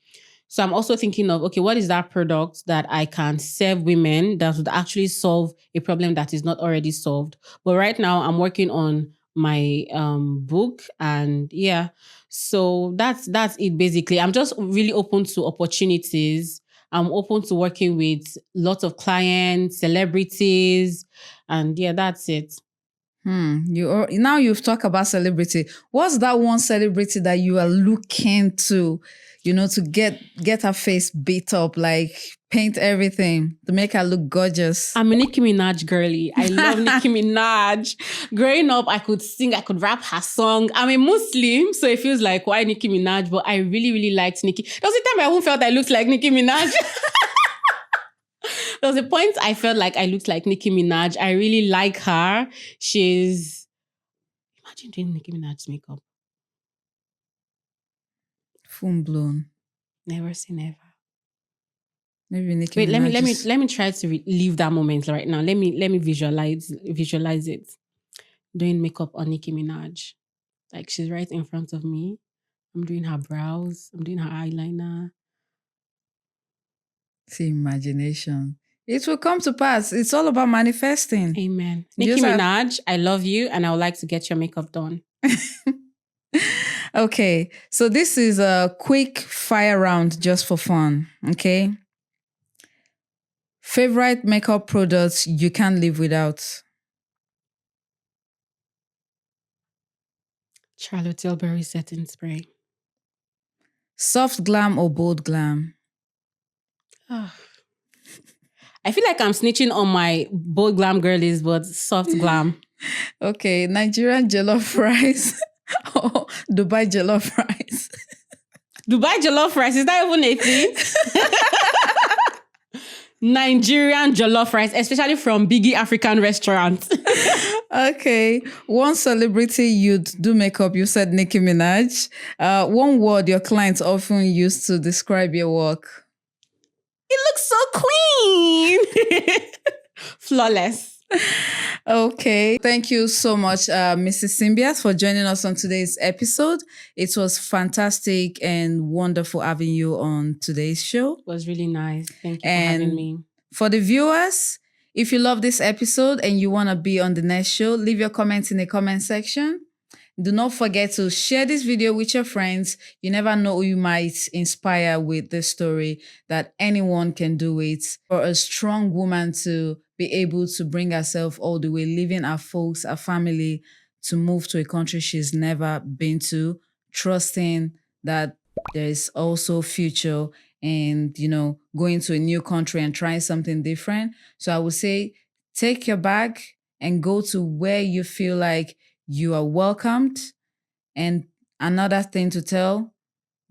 So I'm also thinking of, okay, what is that product that I can serve women that would actually solve a problem that is not already solved? But right now I'm working on my book and yeah. So that's it basically. I'm just really open to opportunities. I'm open to working with lots of clients, celebrities, and yeah, that's it. Now you've talked about celebrity. What's that one celebrity that you are looking to, to get her face beat up, like paint everything to make her look gorgeous? I'm a Nicki Minaj girly. I love Nicki Minaj. Growing up, I could sing, I could rap her song. I'm a Muslim, so it feels like, why Nicki Minaj? But I really, really liked Nicki. There was a time I even felt I looked like Nicki Minaj. There was a point I felt like I looked like Nicki Minaj. I really like her. Imagine doing Nicki Minaj's makeup. Full blown. Never say never. Maybe Nicki Wait, Minaj let me try to leave that moment right now. Let me visualize it. Doing makeup on Nicki Minaj. Like she's right in front of me. I'm doing her brows. I'm doing her eyeliner. See, imagination. It will come to pass. It's all about manifesting. Amen. Nicki Minaj, I love you and I would like to get your makeup done. Okay, so this is a quick fire round just for fun, okay? Favorite makeup products you can't live without? Charlotte Tilbury setting spray. Soft glam or bold glam? I feel like I'm snitching on my bold glam girlies, but soft glam. Okay, Nigerian jollof rice or Dubai jollof rice? Dubai jollof rice, is that even a thing? Nigerian jollof rice, especially from biggie African restaurants. Okay, one celebrity you'd do makeup, you said Nicki Minaj. One word your clients often use to describe your work? It looks so clean. Flawless. Okay. Thank you so much, Mrs. Simbiat, for joining us on today's episode. It was fantastic and wonderful having you on today's show. It was really nice. Thank you for having me. For the viewers, if you love this episode and you want to be on the next show, leave your comments in the comment section. Do not forget to share this video with your friends. You never know who you might inspire with this story, that anyone can do it. For a strong woman to be able to bring herself all the way, leaving her folks, her family, to move to a country she's never been to, trusting that there is also future and, going to a new country and trying something different. So I would say, take your bag and go to where you feel like you are welcomed. And another thing to tell,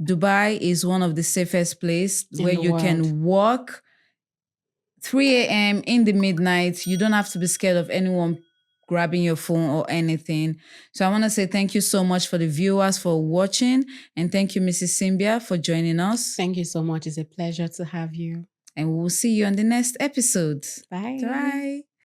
Dubai is one of the safest places where you can walk 3 a.m. in the midnight. You don't have to be scared of anyone grabbing your phone or anything. So I want to say thank you so much for the viewers for watching. And thank you, Mrs. Simbiat, for joining us. Thank you so much. It's a pleasure to have you. And we'll see you on the next episode. Bye. Bye.